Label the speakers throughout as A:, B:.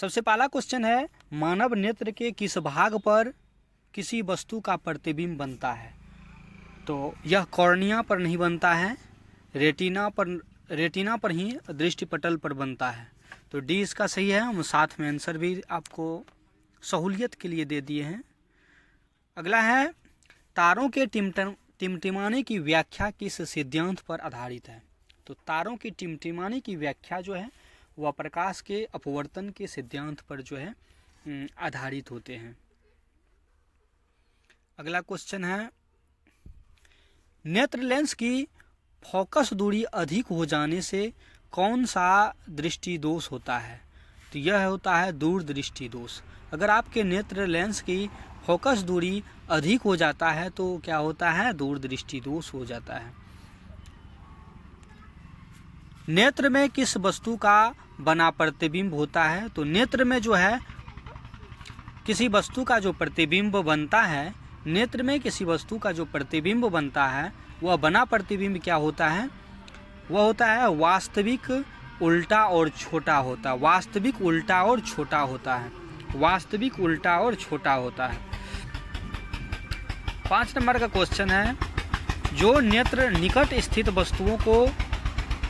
A: सबसे पहला क्वेश्चन है, मानव नेत्र के किस भाग पर किसी वस्तु का प्रतिबिंब बनता है? तो यह कॉर्निया पर नहीं बनता है, रेटिना पर ही दृष्टिपटल पर बनता है। तो डी इसका सही है। हम साथ में आंसर भी आपको सहूलियत के लिए दे दिए हैं। अगला है, तारों के टिमटिमाने की व्याख्या किस सिद्धांत पर आधारित है? तो तारों की टिमटिमाने की व्याख्या जो है वह प्रकाश के अपवर्तन के सिद्धांत पर जो है आधारित होते हैं। अगला क्वेश्चन है, नेत्र लेंस की फोकस दूरी अधिक हो जाने से कौन सा दृष्टि दोष होता है? तो यह होता है दूरदृष्टि दोष। अगर आपके नेत्र लेंस की फोकस दूरी अधिक हो जाता है तो क्या होता है? दूरदृष्टि दोष हो जाता है। नेत्र में किस वस्तु का बना प्रतिबिंब होता है? तो नेत्र में जो है किसी वस्तु का जो प्रतिबिंब बनता है, नेत्र में किसी वस्तु का जो प्रतिबिंब बनता है वह बना प्रतिबिंब क्या होता है? वह होता है वास्तविक, उल्टा और छोटा होता है। वास्तविक, उल्टा और छोटा होता है। वास्तविक, उल्टा और छोटा होता है। 5 नंबर का क्वेश्चन है, जो नेत्र निकट स्थित वस्तुओं को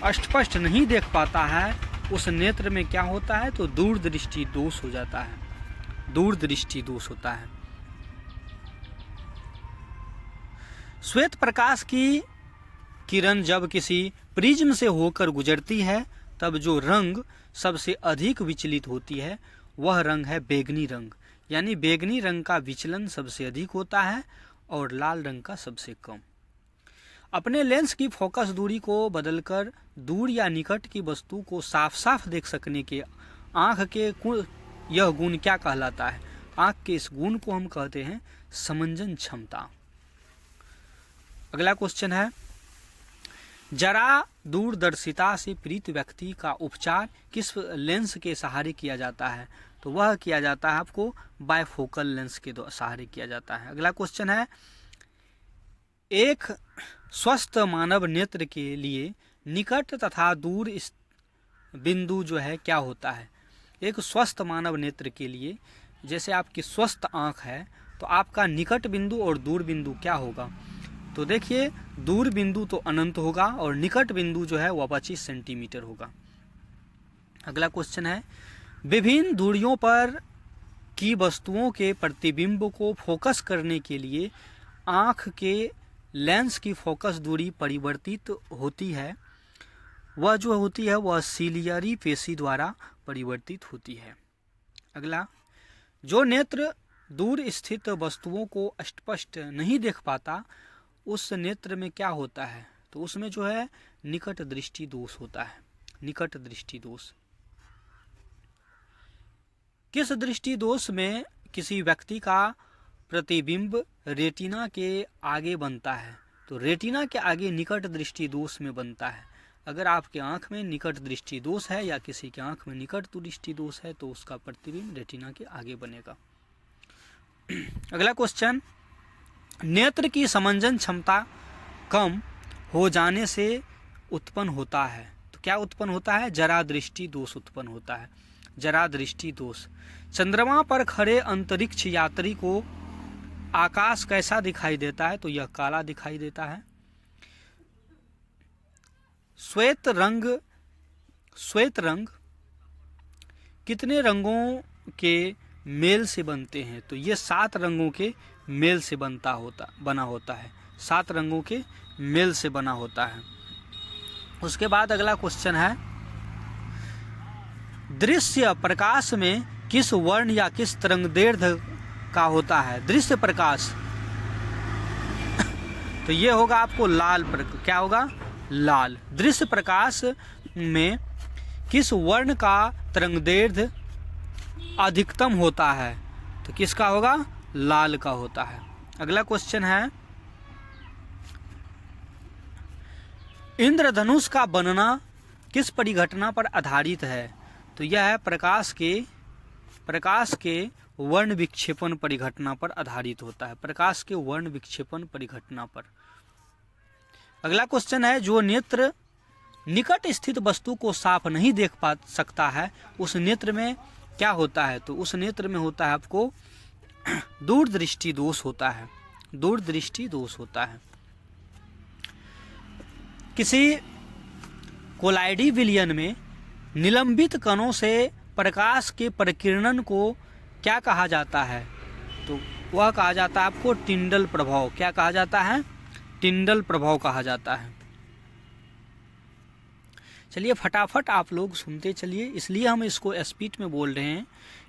A: स्पष्ट नहीं देख पाता है उस नेत्र में क्या होता है? तो दूरदृष्टि दोष हो जाता है। दूरदृष्टि दोष होता है। श्वेत प्रकाश की किरण जब किसी प्रिज्म से होकर गुजरती है तब जो रंग सबसे अधिक विचलित होती है वह रंग है बैगनी रंग। यानी बैगनी रंग का विचलन सबसे अधिक होता है और लाल रंग का सबसे कम। अपने लेंस की फोकस दूरी को बदलकर दूर या निकट की वस्तु को साफ साफ देख सकने के आँख के यह गुण क्या कहलाता है? आँख के इस गुण को हम कहते हैं समंजन क्षमता। अगला क्वेश्चन है, जरा दूरदर्शिता से पीड़ित व्यक्ति का उपचार किस लेंस के सहारे किया जाता है? तो वह किया जाता है आपको बायफोकल लेंस के सहारे किया जाता है। अगला क्वेश्चन है, एक स्वस्थ मानव नेत्र के लिए निकट तथा दूर बिंदु जो है क्या होता है? एक स्वस्थ मानव नेत्र के लिए, जैसे आपकी स्वस्थ आँख है तो आपका निकट बिंदु और दूर बिंदु क्या होगा? तो देखिए, दूर बिंदु तो अनंत होगा और निकट बिंदु जो है वह 25 सेंटीमीटर होगा। अगला क्वेश्चन है, विभिन्न दूरियों पर की वस्तुओं के प्रतिबिंब को फोकस करने के लिए आँख के लेंस की फोकस दूरी परिवर्तित होती है। वह जो होती है वह सीलियरी पेशी द्वारा परिवर्तित होती है। अगला, जो नेत्र दूर स्थित वस्तुओं को स्पष्ट नहीं देख पाता उस नेत्र में क्या होता है? तो उसमें जो है निकट दृष्टि दोष होता है। निकट दृष्टि दोष। किस दृष्टि दोष में किसी व्यक्ति का प्रतिबिंब रेटिना के आगे बनता है? तो रेटिना के आगे निकट दृष्टि दोष में बनता है। अगर आपके आंख में निकट दृष्टि दोष है या किसी के आंख में निकट दृष्टि दोष है तो उसका प्रतिबिंब रेटिना के आगे बनेगा। अगला क्वेश्चन, नेत्र की समंजन क्षमता कम हो जाने से उत्पन्न होता है। तो क्या उत्पन्न होता है? जरा दृष्टि दोष उत्पन्न होता है। जरा दृष्टि दोष। चंद्रमा पर खड़े अंतरिक्ष यात्री को आकाश कैसा दिखाई देता है? तो यह काला दिखाई देता है। श्वेत रंग कितने रंगों के मेल से बनते हैं? तो ये 7 रंगों के मेल से बना होता है। 7 रंगों के मेल से बना होता है। उसके बाद अगला क्वेश्चन है, दृश्य प्रकाश में किस वर्ण या किस तरंगदैर्घ्य का होता है? दृश्य प्रकाश तो ये होगा आपको लाल क्या होगा? लाल। दृश्य प्रकाश में किस वर्ण का तरंगदैर्घ्य अधिकतम होता है? तो किसका होगा? लाल का होता है। अगला क्वेश्चन है, इंद्रधनुष का बनना किस परिघटना पर आधारित है? तो यह है प्रकाश के वर्ण विक्षेपण परिघटना पर आधारित होता है। प्रकाश के वर्ण विक्षेपण परिघटना पर। अगला क्वेश्चन है, जो नेत्र निकट स्थित वस्तु को साफ नहीं देख पा सकता है उस नेत्र में क्या होता है, तो उस नेत्र में होता है आपको दूरदृष्टि दोष होता है, दूरदृष्टि दोष होता है। किसी कोलाइडी विलयन में निलंबित कणों से प्रकाश के प्रकीर्णन को क्या कहा जाता है, तो वह कहा जाता है आपको टिंडल प्रभाव। क्या कहा जाता है, टिंडल प्रभाव कहा जाता है। चलिए फटाफट आप लोग सुनते चलिए, इसलिए हम इसको स्पीड में बोल रहे हैं,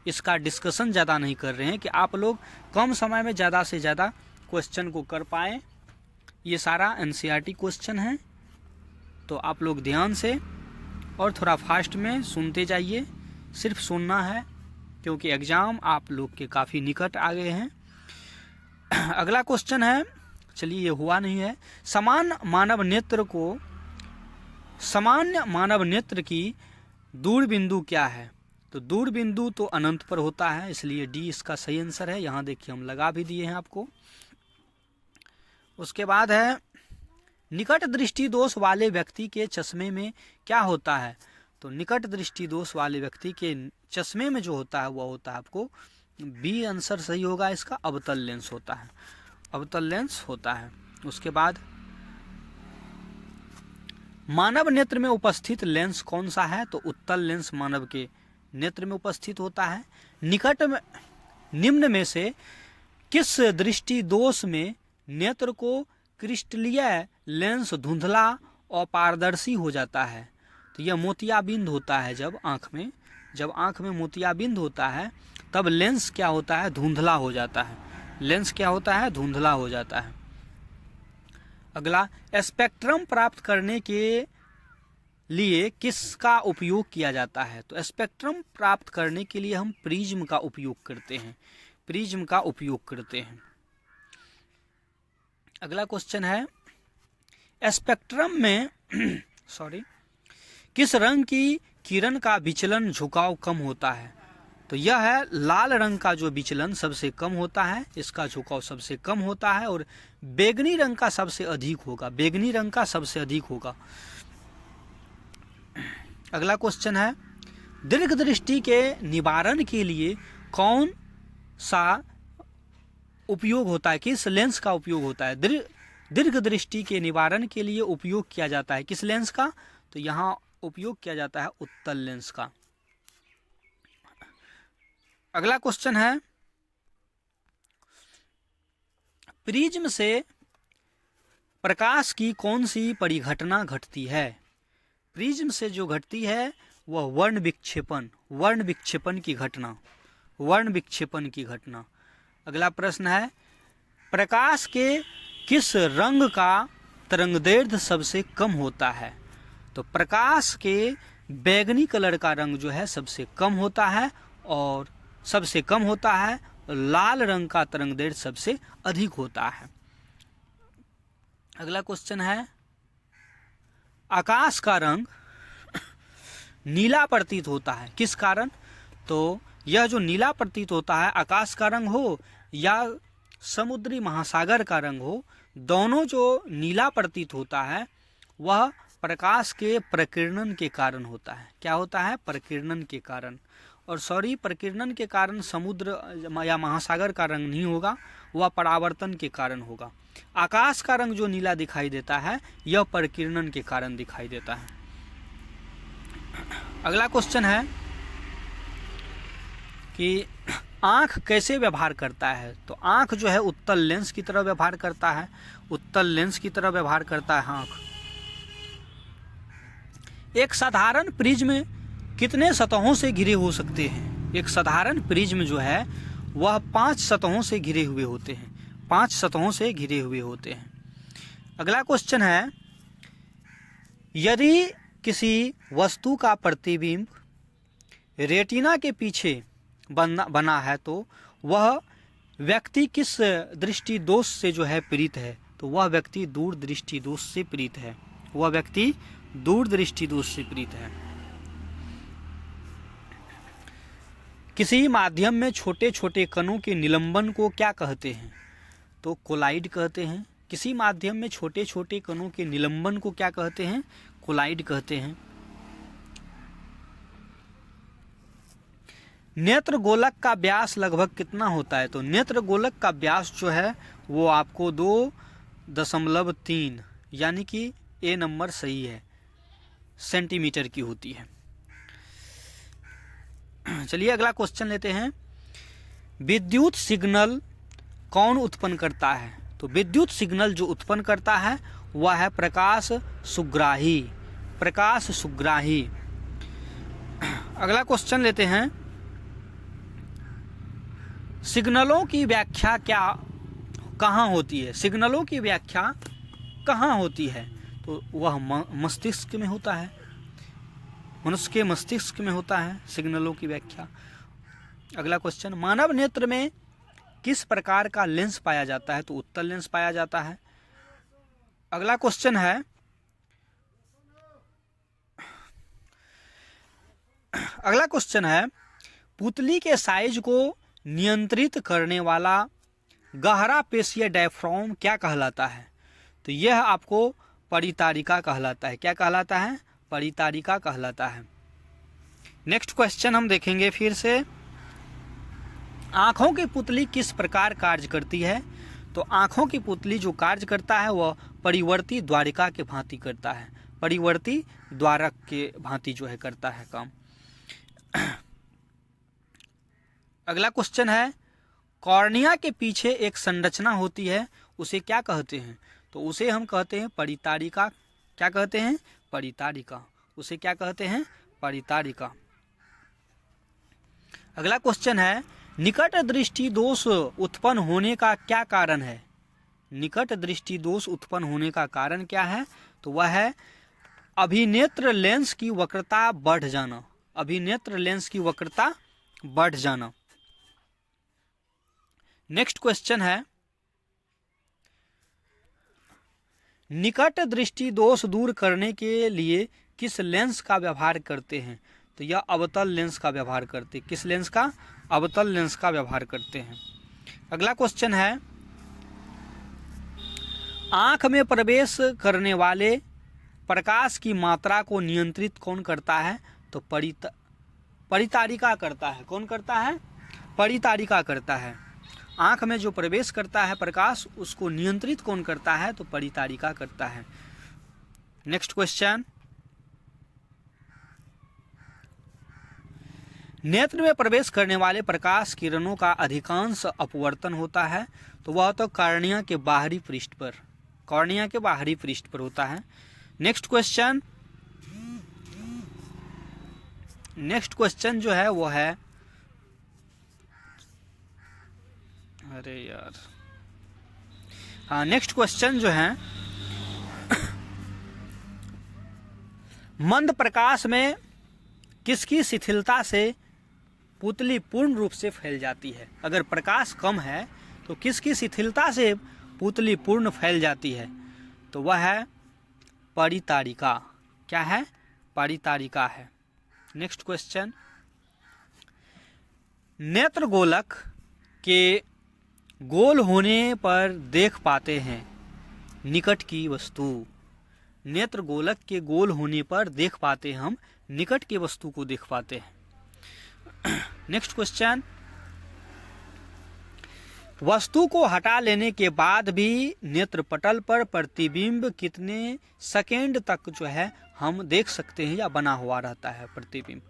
A: इसका डिस्कशन ज़्यादा नहीं कर रहे हैं कि आप लोग कम समय में ज़्यादा से ज़्यादा क्वेश्चन को कर पाएँ। ये सारा एनसीईआरटी क्वेश्चन है, तो आप लोग ध्यान से और थोड़ा फास्ट में सुनते जाइए। सिर्फ सुनना है क्योंकि एग्ज़ाम आप लोग के काफ़ी निकट आ गए हैं। अगला क्वेश्चन है, चलिए ये हुआ नहीं है। सामान्य मानव नेत्र की दूर बिंदु क्या है, तो दूर बिंदु तो अनंत पर होता है, इसलिए डी इसका सही आंसर है। यहाँ देखिए हम लगा भी दिए हैं आपको। उसके बाद है निकट दृष्टि दोष वाले व्यक्ति के चश्मे में क्या होता है, तो निकट दृष्टि दोष वाले व्यक्ति के चश्मे में जो होता है वह होता है आपको बी आंसर सही होगा इसका, अवतल लेंस होता है, अवतल लेंस होता है। उसके बाद मानव नेत्र में उपस्थित लेंस कौन सा है, तो उत्तल लेंस मानव के नेत्र में उपस्थित होता है। निकट में निम्न में से किस दृष्टि दोष में नेत्र को क्रिस्टलीय लेंस धुंधला और पारदर्शी हो जाता है, तो यह मोतियाबिंद होता है। जब आँख में मोतियाबिंद होता है तब लेंस क्या होता है, धुंधला हो जाता है। लेंस क्या होता है, धुंधला हो जाता है। अगला, स्पेक्ट्रम प्राप्त करने के लिए किसका उपयोग किया जाता है, तो स्पेक्ट्रम प्राप्त करने के लिए हम प्रिज्म का उपयोग करते हैं, प्रिज्म का उपयोग करते हैं। अगला क्वेश्चन है, स्पेक्ट्रम में किस रंग की किरण का विचलन झुकाव कम होता है, तो यह है लाल रंग का जो विचलन सबसे कम होता है, इसका झुकाव सबसे कम होता है, और बैगनी रंग का सबसे अधिक होगा, बैगनी रंग का सबसे अधिक होगा। अगला क्वेश्चन है, दीर्घ दृष्टि के निवारण के लिए कौन सा उपयोग होता है, किस लेंस का उपयोग होता है, दीर्घ दृष्टि के निवारण के लिए उपयोग किया जाता है किस लेंस का, तो यहाँ उपयोग किया जाता है उत्तल लेंस का। अगला क्वेश्चन है, प्रिज्म से प्रकाश की कौन सी परिघटना घटती है, प्रिज्म से जो घटती है वह वर्ण विक्षेपण की घटना, वर्ण विक्षेपण की घटना। अगला प्रश्न है, प्रकाश के किस रंग का तरंगदैर्घ्य सबसे कम होता है, तो प्रकाश के बैगनी कलर का रंग जो है सबसे कम होता है, और सबसे कम होता है लाल रंग का तरंगदैर्घ्य सबसे अधिक होता है। अगला क्वेश्चन है, आकाश का रंग नीला प्रतीत होता है किस कारण, तो यह जो नीला प्रतीत होता है आकाश का रंग हो या समुद्री महासागर का रंग हो, दोनों जो नीला प्रतीत होता है वह प्रकाश के प्रकीर्णन के कारण होता है। क्या होता है, प्रकीर्णन के कारण। और प्रकीर्णन के कारण समुद्र या महासागर का रंग नहीं होगा, वह परावर्तन के कारण होगा। आकाश का रंग जो नीला दिखाई देता है यह प्रकीर्णन के कारण दिखाई देता है। अगला क्वेश्चन है कि आँख कैसे व्यवहार करता है, तो आँख जो है उत्तल लेंस की तरह व्यवहार करता है, उत्तल लेंस की तरह व्यवहार करता है आँख। एक साधारण प्रिज्म कितने सतहों से घिरे हो सकते हैं, एक साधारण प्रिज्म जो है वह 5 सतहों से घिरे हुए होते हैं, 5 सतहों से घिरे हुए होते हैं। अगला क्वेश्चन है, यदि किसी वस्तु का प्रतिबिंब रेटिना के पीछे बना है तो वह व्यक्ति किस दृष्टि दोष से जो है पीड़ित है, तो वह व्यक्ति दूर दृष्टि दोष से पीड़ित है, वह व्यक्ति दूर दृष्टि दोष से पीड़ित है। किसी माध्यम में छोटे छोटे कणों के निलंबन को क्या कहते हैं, तो कोलाइड कहते हैं। किसी माध्यम में छोटे छोटे कणों के निलंबन को क्या कहते हैं, कोलाइड कहते हैं। नेत्र गोलक का व्यास लगभग कितना होता है? तो नेत्र गोलक का व्यास जो है वो आपको 2.3 यानी कि ए नंबर सही है, सेंटीमीटर की होती है। चलिए अगला क्वेश्चन लेते हैं। विद्युत सिग्नल कौन उत्पन्न करता है? तो विद्युत सिग्नल जो उत्पन्न करता है वह है प्रकाश सुग्राही। प्रकाश सुग्राही। अगला क्वेश्चन लेते हैं। सिग्नलों की व्याख्या कहाँ होती है? सिग्नलों की व्याख्या कहाँ होती है? तो वह मस्तिष्क में होता है, मनुष्य के मस्तिष्क में होता है सिग्नलों की व्याख्या। अगला क्वेश्चन, मानव नेत्र में किस प्रकार का लेंस पाया जाता है? तो उत्तल लेंस पाया जाता है। अगला क्वेश्चन है, पुतली के साइज को नियंत्रित करने वाला गहरा पेशीय डायफ्राम क्या कहलाता है? तो यह आपको परितारिका कहलाता है। क्या कहलाता है? परितारिका कहलाता है। नेक्स्ट क्वेश्चन हम देखेंगे फिर से। आँखों की पुतली किस प्रकार कार्य करती है? तो आँखों की पुतली जो कार्य करता है वह परिवर्ती द्वारिका के भांति करता है। परिवर्ती द्वारक के भांति जो है करता है काम। अगला क्वेश्चन है, कॉर्निया के पीछे एक संरचना होती है, उसे क्या कहते हैं? तो उसे हम कहते हैं परितारिका। क्या कहते हैं? परितारिका। उसे क्या कहते हैं? परितारिका। अगला क्वेश्चन है, निकट दृष्टि दोष उत्पन्न होने का क्या कारण है? निकट दृष्टि दोष उत्पन्न होने का कारण क्या है? तो वह है अभिनेत्र लेंस की वक्रता बढ़ जाना। अभिनेत्र लेंस की वक्रता बढ़ जाना। नेक्स्ट क्वेश्चन है, निकट दृष्टि दोष दूर करने के लिए किस लेंस का व्यवहार करते हैं? तो यह अवतल लेंस का व्यवहार करते हैं। किस लेंस का? अवतल लेंस का व्यवहार करते हैं। अगला क्वेश्चन है, आंख में प्रवेश करने वाले प्रकाश की मात्रा को नियंत्रित कौन करता है? तो परितारिका करता है। कौन करता है? परितारिका करता है। आंख में जो प्रवेश करता है प्रकाश, उसको नियंत्रित कौन करता है? तो परितारिका करता है। नेक्स्ट क्वेश्चन, नेत्र में प्रवेश करने वाले प्रकाश किरणों का अधिकांश अपवर्तन होता है, तो वह तो कॉर्निया के बाहरी पृष्ठ पर, कॉर्निया के बाहरी पृष्ठ पर होता है। नेक्स्ट क्वेश्चन जो है वो है, अरे यार, हाँ, नेक्स्ट क्वेश्चन जो है, मंद प्रकाश में किसकी शिथिलता से पुतली पूर्ण रूप से फैल जाती है? अगर प्रकाश कम है तो किसकी शिथिलता से पुतली पूर्ण फैल जाती है? तो वह है परितारिका। क्या है? परितारिका है। नेक्स्ट क्वेश्चन, नेत्र गोलक के गोल होने पर देख पाते हैं निकट की वस्तु। नेत्र गोलक के गोल होने पर देख पाते हैं हम निकट की वस्तु को देख पाते हैं। नेक्स्ट क्वेश्चन, वस्तु को हटा लेने के बाद भी नेत्रपटल पर प्रतिबिंब कितने सेकेंड तक जो है हम देख सकते हैं या बना हुआ रहता है प्रतिबिंब?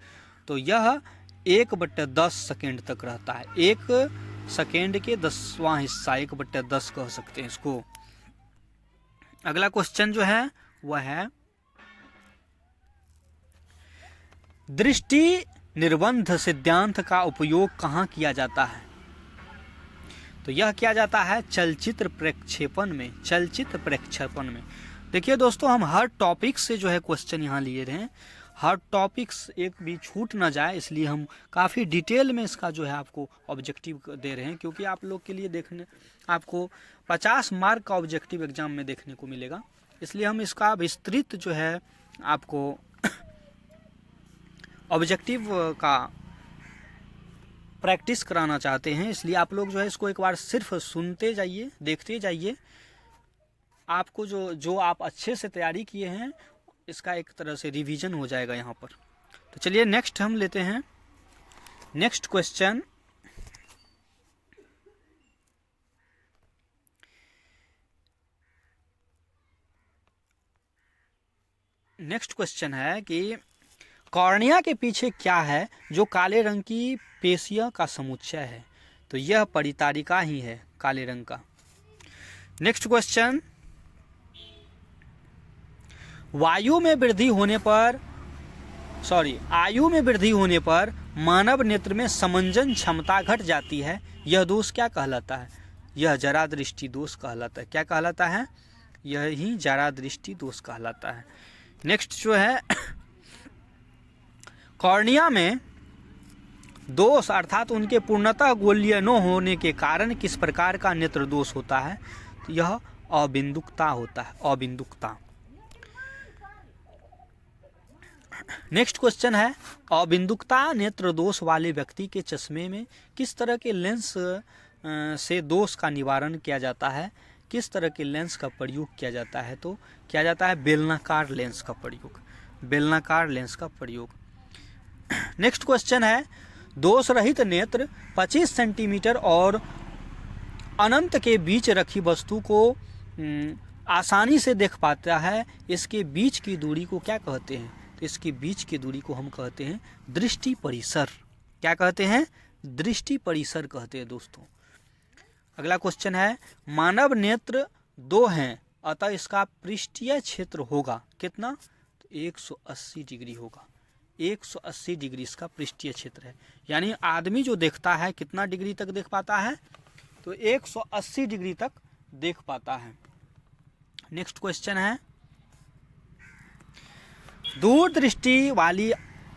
A: तो यह 1/10 सेकेंड तक रहता है। 1 सेकेंड के 10वां हिस्सा, 1/10 कह सकते हैं इसको। अगला क्वेश्चन जो है वह है, दृष्टि निर्बंध सिद्धांत का उपयोग कहाँ किया जाता है? तो यह किया जाता है चलचित्र प्रक्षेपण में। चलचित्र प्रक्षेपण में। देखिए दोस्तों, हम हर टॉपिक से जो है क्वेश्चन यहाँ लिए रहे हैं, हर टॉपिक्स एक भी छूट ना जाए, इसलिए हम काफ़ी डिटेल में इसका जो है आपको ऑब्जेक्टिव दे रहे हैं, क्योंकि आप लोग के लिए देखने आपको 50 मार्क का ऑब्जेक्टिव एग्जाम में देखने को मिलेगा, इसलिए हम इसका विस्तृत जो है आपको ऑब्जेक्टिव का प्रैक्टिस कराना चाहते हैं। इसलिए आप लोग जो है इसको एक बार सिर्फ सुनते जाइए, देखते जाइए। आपको जो आप अच्छे से तैयारी किए हैं इसका एक तरह से रिवीजन हो जाएगा यहाँ पर। तो चलिए नेक्स्ट हम लेते हैं। नेक्स्ट क्वेश्चन, है कि कॉर्निया के पीछे क्या है जो काले रंग की पेशियों का समुच्चय है? तो यह परितारिका ही है काले रंग का। नेक्स्ट क्वेश्चन, आयु में वृद्धि होने पर मानव नेत्र में समंजन क्षमता घट जाती है, यह दोष क्या कहलाता है? यह जरा दृष्टि दोष कहलाता है। क्या कहलाता है? यह ही जरा दृष्टि दोष कहलाता है। नेक्स्ट जो है, कॉर्निया में दोष अर्थात उनके पूर्णतः गोलीय न होने के कारण किस प्रकार का नेत्र दोष होता है? तो यह अबिंदुकता होता है, अबिंदुकता। नेक्स्ट क्वेश्चन है, अबिंदुकता नेत्र दोष वाले व्यक्ति के चश्मे में किस तरह के लेंस से दोष का निवारण किया जाता है? किस तरह के लेंस का प्रयोग किया जाता है? तो किया जाता है बेलनाकार लेंस का प्रयोग, बेलनाकार लेंस का प्रयोग। नेक्स्ट क्वेश्चन है, दोष रहित नेत्र 25 सेंटीमीटर और अनंत के बीच रखी वस्तु को आसानी से देख पाता है, इसके बीच की दूरी को क्या कहते हैं? तो इसके बीच की दूरी को हम कहते हैं दृष्टि परिसर। क्या कहते हैं? दृष्टि परिसर कहते हैं दोस्तों। अगला क्वेश्चन है, मानव नेत्र 2 हैं, अतः इसका पृष्ठीय क्षेत्र होगा कितना? तो 180 डिग्री होगा, 180 डिग्री इसका पृष्ठीय क्षेत्र है। यानी आदमी जो देखता है कितना डिग्री तक देख पाता है? तो 180 डिग्री तक देख पाता है। नेक्स्ट क्वेश्चन है, दूरदृष्टि वाली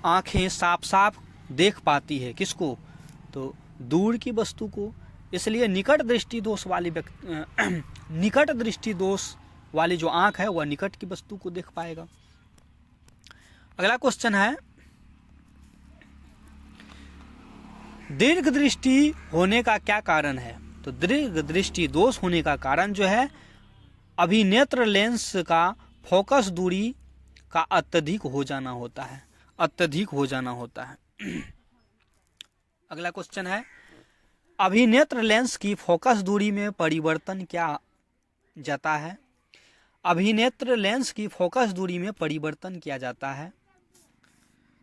A: आंखें साफ साफ देख पाती है किसको? तो दूर की वस्तु को, इसलिए निकट दृष्टि दोष वाली निकट दृष्टि दोष वाली जो आंख है वह निकट की वस्तु को देख पाएगा। अगला क्वेश्चन है, दीर्घ दृष्टि होने का क्या कारण है? तो दीर्घ दृष्टि दोष होने का कारण जो है अभिनेत्र लेंस का फोकस दूरी का अत्यधिक हो जाना होता है, अत्यधिक हो जाना होता है। अगला क्वेश्चन है, अभिनेत्र लेंस की फोकस दूरी में परिवर्तन क्या जाता है? अभिनेत्र लेंस की फोकस दूरी में परिवर्तन किया जाता है,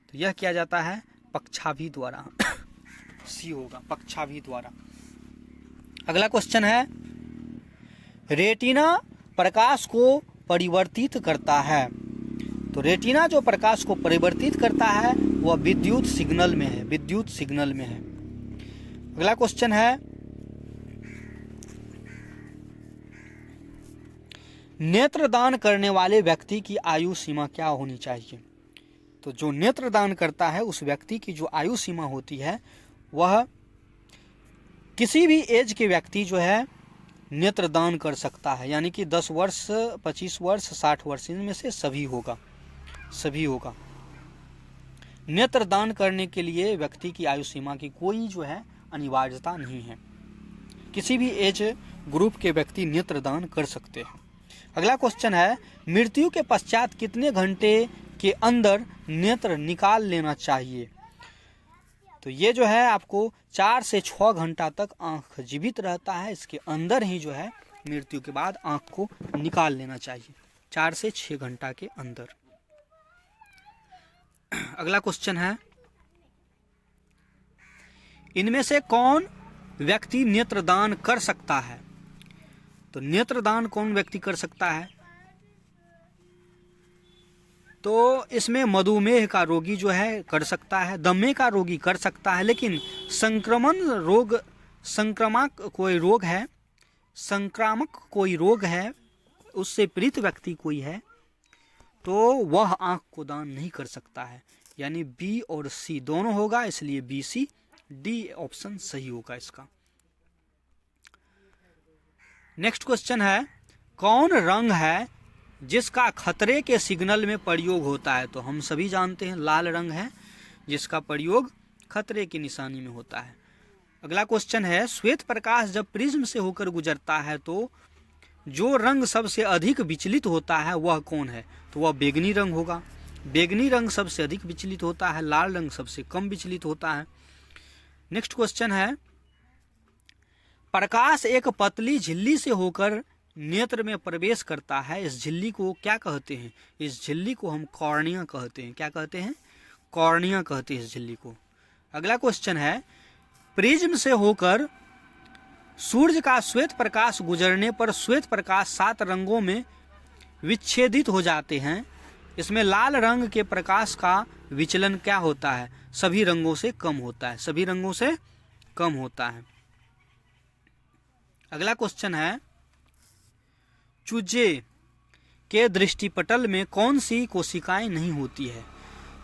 A: तो यह किया जाता है पक्षाभि द्वारा। सी होगा, पक्षाभि द्वारा। अगला क्वेश्चन है, रेटिना प्रकाश को परिवर्तित करता है, तो रेटिना जो प्रकाश को परिवर्तित करता है वह विद्युत सिग्नल में है, विद्युत सिग्नल में है। अगला क्वेश्चन है, नेत्रदान करने वाले व्यक्ति की आयु सीमा क्या होनी चाहिए? तो जो नेत्रदान करता है उस व्यक्ति की जो आयु सीमा होती है वह किसी भी एज के व्यक्ति जो है नेत्रदान कर सकता है, यानी कि 10 वर्ष, 25 वर्ष, 60 वर्ष, इनमें से सभी होगा, सभी होगा। नेत्रदान करने के लिए व्यक्ति की आयु सीमा की कोई जो है अनिवार्यता नहीं है, किसी भी एज ग्रुप के व्यक्ति नेत्रदान कर सकते हैं। अगला क्वेश्चन है, मृत्यु के पश्चात कितने घंटे के अंदर नेत्र निकाल लेना चाहिए? तो ये जो है आपको 4 से 6 घंटा तक आंख जीवित रहता है, इसके अंदर ही जो है मृत्यु के बाद आंख को निकाल लेना चाहिए, 4 से 6 घंटा के अंदर। अगला क्वेश्चन है, इनमें से कौन व्यक्ति नेत्रदान कर सकता है? तो नेत्रदान कौन व्यक्ति कर सकता है? तो इसमें मधुमेह का रोगी जो है कर सकता है, दमे का रोगी कर सकता है, लेकिन संक्रामक कोई रोग है, उससे पीड़ित व्यक्ति कोई है तो वह आंख को दान नहीं कर सकता है। यानी बी और सी दोनों होगा, इसलिए बी सी डी ऑप्शन सही होगा इसका। नेक्स्ट क्वेश्चन है, कौन रंग है जिसका खतरे के सिग्नल में प्रयोग होता है? तो हम सभी जानते हैं लाल रंग है जिसका प्रयोग खतरे की निशानी में होता है। अगला क्वेश्चन है, श्वेत प्रकाश जब प्रिज्म से होकर गुजरता है तो जो रंग सबसे अधिक विचलित होता है वह कौन है? तो वह बैगनी रंग होगा, बैगनी रंग सबसे अधिक विचलित होता है, लाल रंग सबसे कम विचलित होता है। नेक्स्ट क्वेश्चन है, प्रकाश एक पतली झिल्ली से होकर नेत्र में प्रवेश करता है, इस झिल्ली को क्या कहते हैं? इस झिल्ली को हम कॉर्निया कहते हैं। क्या कहते हैं? कॉर्निया कहते हैं इस झिल्ली को। अगला क्वेश्चन है, प्रिज्म से होकर सूर्य का श्वेत प्रकाश गुजरने पर श्वेत प्रकाश 7 रंगों में विच्छेदित हो जाते हैं, इसमें लाल रंग के प्रकाश का विचलन क्या होता है? सभी रंगों से कम होता है। सभी रंगों से कम होता है। अगला क्वेश्चन है, चूजे के दृष्टिपटल में कौन सी कोशिकाएं नहीं होती है?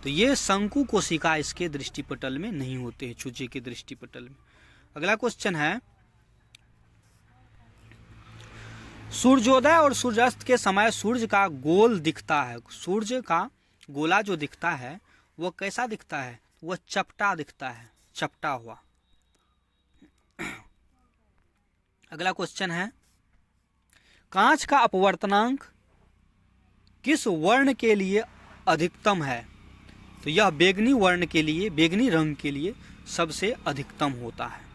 A: तो ये शंकु कोशिका इसके दृष्टिपटल में नहीं होते हैं, चूजे के दृष्टिपटल में। अगला क्वेश्चन है, सूर्योदय और सूर्यास्त के समय सूर्य का गोल दिखता है। सूर्य का गोला जो दिखता है वह कैसा दिखता है? वह चपटा दिखता है, चपटा हुआ। अगला क्वेश्चन है, कांच का अपवर्तनांक किस वर्ण के लिए अधिकतम है? तो यह बैगनी वर्ण के लिए, बैगनी रंग के लिए सबसे अधिकतम होता है।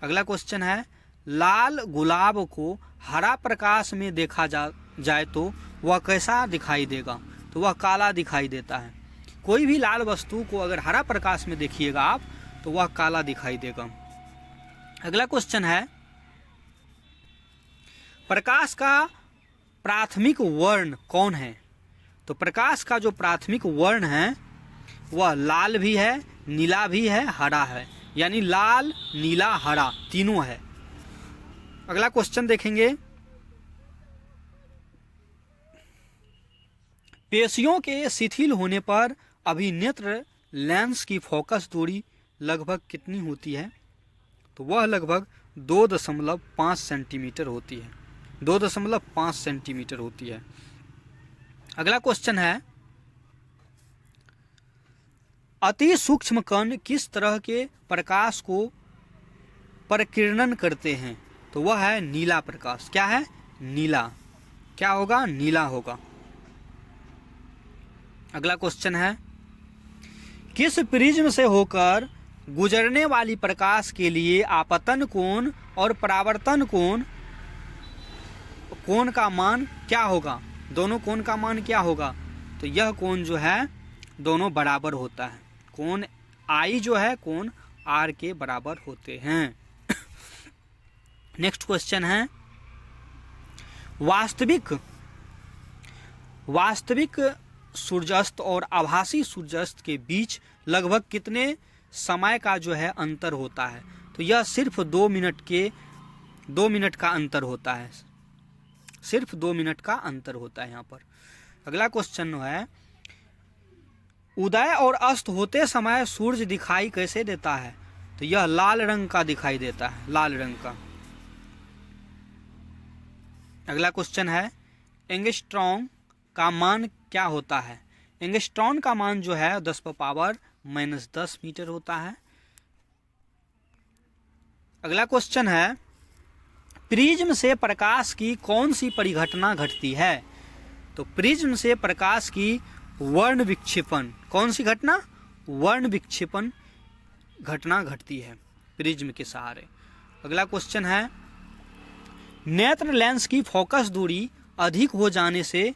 A: अगला क्वेश्चन है, लाल गुलाब को हरा प्रकाश में देखा जाए तो वह कैसा दिखाई देगा? तो वह काला दिखाई देता है। कोई भी लाल वस्तु को अगर हरा प्रकाश में देखिएगा आप तो वह काला दिखाई देगा। अगला क्वेश्चन है, प्रकाश का प्राथमिक वर्ण कौन है? तो प्रकाश का जो प्राथमिक वर्ण है वह लाल भी है, नीला भी है, हरा है, यानी लाल, नीला, हरा तीनों है। अगला क्वेश्चन देखेंगे, पेशियों के शिथिल होने पर अभिनेत्र लेंस की फोकस दूरी लगभग कितनी होती है? तो वह लगभग 2.5 सेंटीमीटर होती है। 2.5 सेंटीमीटर होती है। अगला क्वेश्चन है, अति सूक्ष्म कण किस तरह के प्रकाश को परिकिरण करते हैं? तो वह है नीला प्रकाश। क्या है? नीला। क्या होगा? नीला होगा। अगला क्वेश्चन है, किस प्रिज्म से होकर गुजरने वाली प्रकाश के लिए आपतन कोण और परावर्तन कोण का मान क्या होगा? दोनों कोण का मान क्या होगा? तो यह कोण जो है दोनों बराबर होता है। कोण आई जो है कोण आर के बराबर होते हैं। नेक्स्ट क्वेश्चन है, वास्तविक सूर्यास्त और आभासी सूर्यास्त के बीच लगभग कितने समय का जो है अंतर होता है? तो यह सिर्फ 2 मिनट का अंतर होता है। सिर्फ 2 मिनट का अंतर होता है यहाँ पर। अगला क्वेश्चन है, उदय और अस्त होते समय सूर्य दिखाई कैसे देता है? तो यह लाल रंग का दिखाई देता है, लाल रंग का। अगला क्वेश्चन है, एंगस्ट्रॉम का मान क्या होता है? एंगस्ट्रॉम का मान जो है 10⁻⁻10 मीटर होता है। अगला क्वेश्चन है, प्रिज्म से प्रकाश की कौन सी परिघटना घटती है? तो प्रिज्म से प्रकाश की वर्ण विक्षेपण, कौन सी घटना? वर्ण विक्षेपण घटना घटती है प्रिज्म के सहारे। अगला क्वेश्चन है, नेत्र लेंस की फोकस दूरी अधिक हो जाने से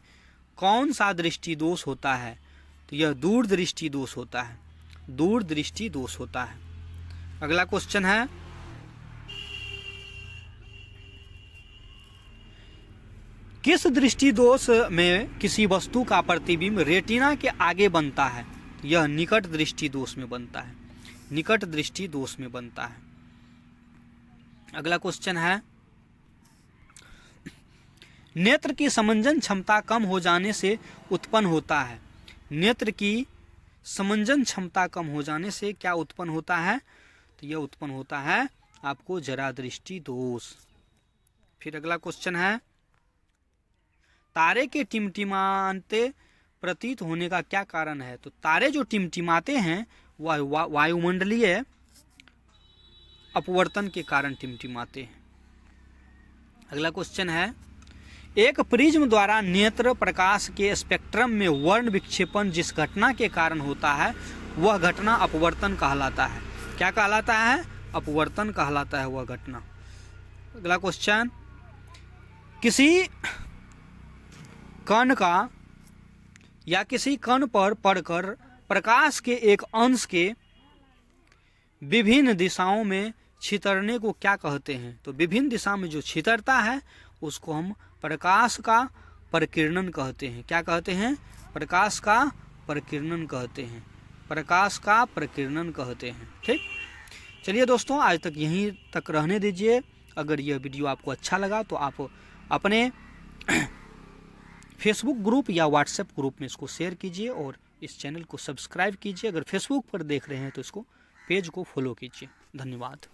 A: कौन सा दृष्टि दोष होता है? तो यह दूरदृष्टि दोष होता है। दूरदृष्टि दोष होता है। अगला क्वेश्चन है, किस दृष्टि दोष में किसी वस्तु का प्रतिबिंब रेटिना के आगे बनता है? यह निकट दृष्टि दोष में बनता है। निकट दृष्टि दोष में बनता है। अगला क्वेश्चन है, नेत्र की समंजन क्षमता कम हो जाने से उत्पन्न होता है। नेत्र की समंजन क्षमता कम हो जाने से क्या उत्पन्न होता है? तो यह उत्पन्न होता है आपको जरा दृष्टि दोष। फिर अगला क्वेश्चन है, तारे के टिमटिमाते प्रतीत होने का क्या कारण है? तो तारे जो टिमटिमाते हैं वह वायुमंडलीय अपवर्तन के कारण टिमटिमाते हैं। अगला क्वेश्चन है, एक प्रिज्म द्वारा नेत्र प्रकाश के स्पेक्ट्रम में वर्ण विक्षेपण जिस घटना के कारण होता है वह घटना अपवर्तन कहलाता है। क्या कहलाता है? अपवर्तन कहलाता है वह घटना। अगला क्वेश्चन, किसी कण का या किसी कण पर पड़कर प्रकाश के एक अंश के विभिन्न दिशाओं में छितरने को क्या कहते हैं? तो विभिन्न दिशा में जो छितरता है उसको हम प्रकाश का प्रकीर्णन कहते हैं। क्या कहते हैं? प्रकाश का प्रकीर्णन कहते हैं। प्रकाश का प्रकीर्णन कहते हैं। ठीक, चलिए दोस्तों, आज तक यहीं तक रहने दीजिए। अगर यह वीडियो आपको अच्छा लगा तो आप अपने फेसबुक ग्रुप या व्हाट्सएप ग्रुप में इसको शेयर कीजिए और इस चैनल को सब्सक्राइब कीजिए। अगर फेसबुक पर देख रहे हैं तो इसको पेज को फॉलो कीजिए। धन्यवाद।